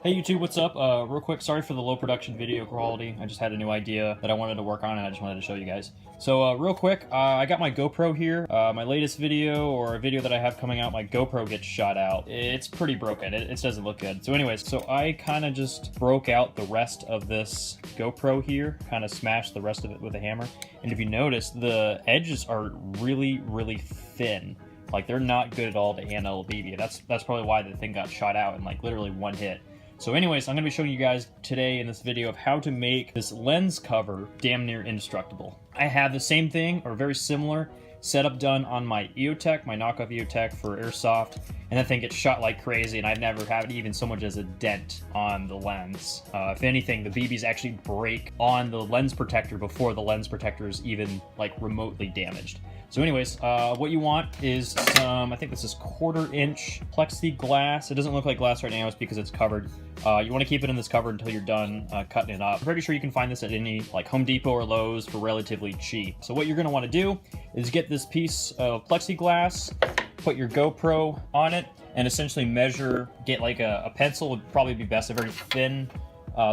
Hey YouTube, what's up? Real quick, sorry for the low production video quality. I just had a new idea that I wanted to work on and I just wanted to show you guys. So real quick, I got my GoPro here. My latest video, or a video that I have coming out, my GoPro gets shot out. It's pretty broken. It doesn't look good. So anyways, so I kind of just broke out the rest of this GoPro here, kind of smashed the rest of it with a hammer. And if you notice, the edges are really, really thin. Like, they're not good at all to handle a BB. That's probably why the thing got shot out in like literally one hit. So anyways, I'm going to be showing you guys today in this video of how to make this lens cover damn near indestructible. I have the same thing, or very similar, setup done on my EOTech, my knockoff EOTech for Airsoft, and that thing gets shot like crazy, and I've never had even so much as a dent on the lens. If anything, the BBs actually break on the lens protector before the lens protector is even like remotely damaged. So anyways, what you want is some, I think this is 1/4 inch plexiglass. It doesn't look like glass right now, it's because it's covered. You want to keep it in this cover until you're done cutting it up. I'm pretty sure you can find this at any like Home Depot or Lowe's for relatively cheap. So what you're going to want to do is get this piece of plexiglass, put your GoPro on it, and essentially measure, get like a pencil would probably be best, a very thin,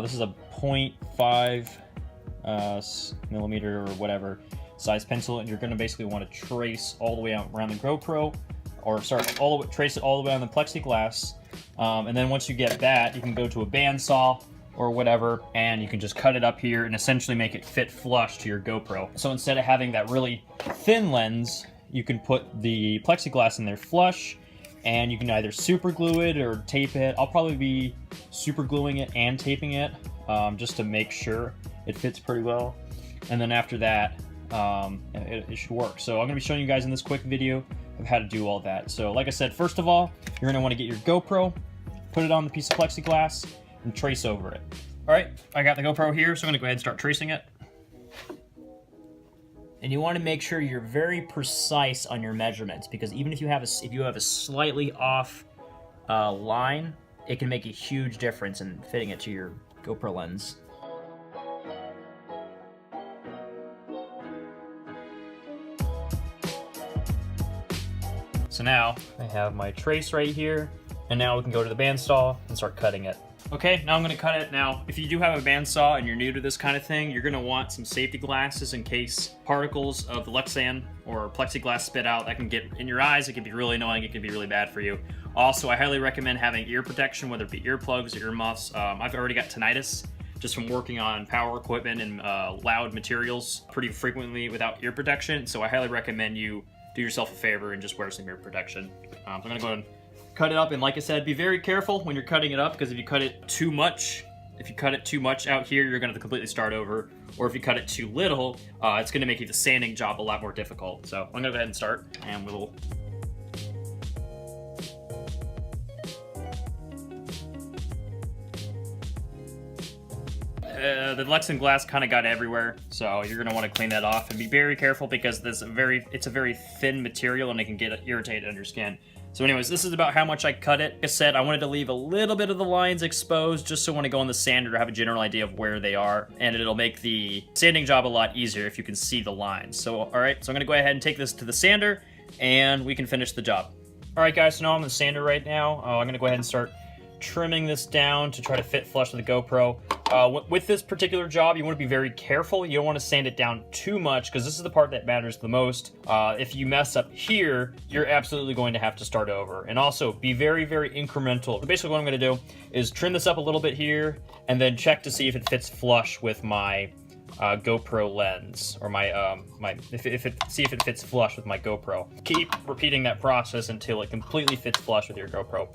this is a 0.5 millimeter or whatever size pencil, and you're going to basically want to trace all the way out around the GoPro, or sorry, trace it all the way on the plexiglass, and then once you get that, you can go to a bandsaw or whatever, and you can just cut it up here and essentially make it fit flush to your GoPro. So instead of having that really thin lens, you can put the plexiglass in there flush, and you can either super glue it or tape it. I'll probably be super gluing it and taping it, just to make sure it fits pretty well. And then after that, it should work. So I'm going to be showing you guys in this quick video of how to do all that. So like I said, first of all, you're going to want to get your GoPro, put it on the piece of plexiglass, and trace over it. Alright, I got the GoPro here, so I'm going to go ahead and start tracing it. And you want to make sure you're very precise on your measurements, because even if you have a slightly off line, it can make a huge difference in fitting it to your GoPro lens. So now I have my trace right here, and now we can go to the bandsaw and start cutting it. Okay, now I'm going to cut it. Now, if you do have a bandsaw and you're new to this kind of thing, you're going to want some safety glasses in case particles of the Lexan or plexiglass spit out. That can get in your eyes. It can be really annoying. It can be really bad for you. Also, I highly recommend having ear protection, whether it be earplugs or earmuffs. I've already got tinnitus just from working on power equipment and loud materials pretty frequently without ear protection, so I highly recommend you do yourself a favor and just wear some ear protection. So I'm going to go ahead and cut it up, and like I said, be very careful when you're cutting it up, because if you cut it too much out here, you're going to completely start over, or if you cut it too little, it's going to make the sanding job a lot more difficult. So I'm going to go ahead and start, and we'll... The Lexan glass kind of got everywhere, so you're going to want to clean that off and be very careful, because it's a very thin material and it can get irritated on your skin. So anyways, this is about how much I cut it. Like I said, I wanted to leave a little bit of the lines exposed just so when I go on the sander, I have a general idea of where they are, and it'll make the sanding job a lot easier if you can see the lines. So alright, so I'm going to go ahead and take this to the sander, and we can finish the job. Alright guys, so now I'm on the sander right now. I'm going to go ahead and start trimming this down to try to fit flush with the GoPro. With this particular job, you want to be very careful. You don't want to sand it down too much, because this is the part that matters the most. If you mess up here, you're absolutely going to have to start over. And also, be very, very incremental. Basically, what I'm going to do is trim this up a little bit here, and then check to see if it fits flush with my GoPro lens, or see if it fits flush with my GoPro. Keep repeating that process until it completely fits flush with your GoPro.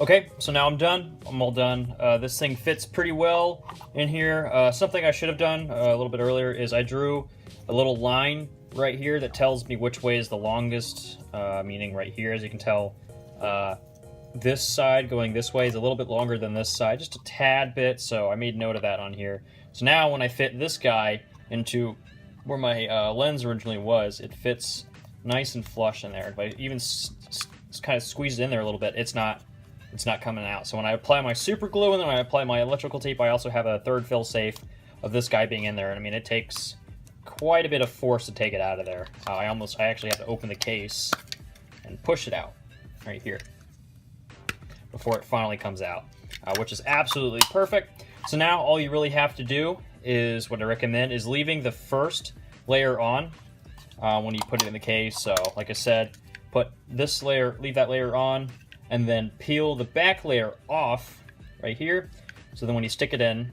Okay, so now I'm done. I'm all done. This thing fits pretty well in here. Something I should have done a little bit earlier is I drew a little line right here that tells me which way is the longest, meaning right here, as you can tell, this side going this way is a little bit longer than this side, just a tad bit, so I made note of that on here. So now when I fit this guy into where my lens originally was, it fits nice and flush in there. If I even kind of squeeze it in there a little bit, it's not coming out. So when I apply my super glue and then when I apply my electrical tape, I also have a third fill safe of this guy being in there. And I mean, it takes quite a bit of force to take it out of there. I actually have to open the case and push it out right here before it finally comes out, which is absolutely perfect. So now all you really have to do is, what I recommend is leaving the first layer on when you put it in the case. So like I said, put this layer, leave that layer on, and then peel the back layer off right here. So then when you stick it in,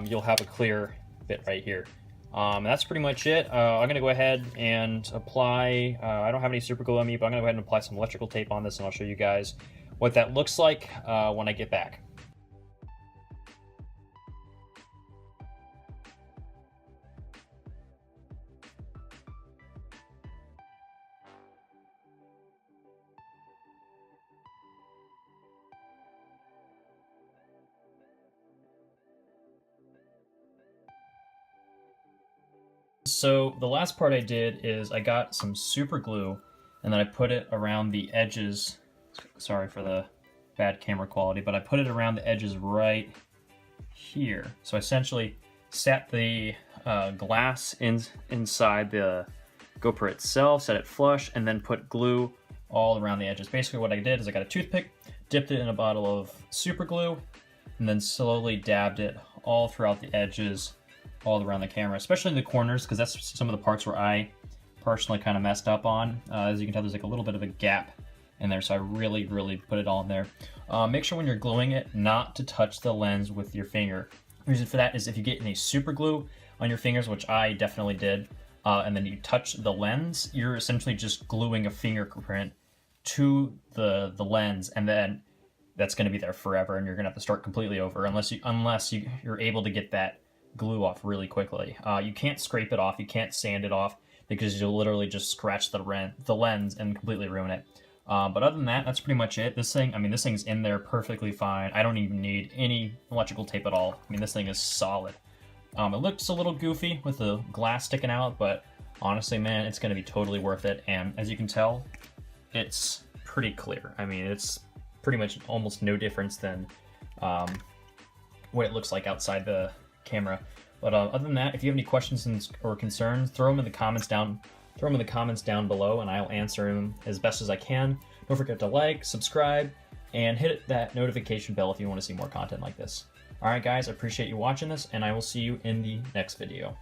you'll have a clear bit right here. That's pretty much it. I'm gonna go ahead and apply, I don't have any super glue on me, but I'm gonna go ahead and apply some electrical tape on this, and I'll show you guys what that looks like when I get back. So the last part I did is I got some super glue and then I put it around the edges. Sorry for the bad camera quality, but I put it around the edges right here. So I essentially set the glass inside the GoPro itself, set it flush, and then put glue all around the edges. Basically what I did is I got a toothpick, dipped it in a bottle of super glue, and then slowly dabbed it all throughout the edges, all around the camera, especially in the corners, because that's some of the parts where I personally kind of messed up on. As you can tell, there's like a little bit of a gap in there, so I really put it all in there. Make sure when you're gluing it not to touch the lens with your finger. The reason for that is if you get any super glue on your fingers, which I definitely did, and then you touch the lens, you're essentially just gluing a fingerprint to the lens, and then that's going to be there forever, and you're going to have to start completely over unless you're able to get that glue off really quickly. You can't scrape it off, you can't sand it off, because you'll literally just scratch the lens and completely ruin it. But other than that, that's pretty much it. This thing's in there perfectly fine. I don't even need any electrical tape at all. I mean, this thing is solid. It looks a little goofy with the glass sticking out, but honestly, man, it's going to be totally worth it. And as you can tell, it's pretty clear. I mean, it's pretty much almost no difference than what it looks like outside the camera. But other than that, if you have any questions or concerns, throw them in the comments down below, and I'll answer them as best as I can. Don't forget to like, subscribe, and hit that notification bell if you want to see more content like this. Alright guys, I appreciate you watching this, and I will see you in the next video.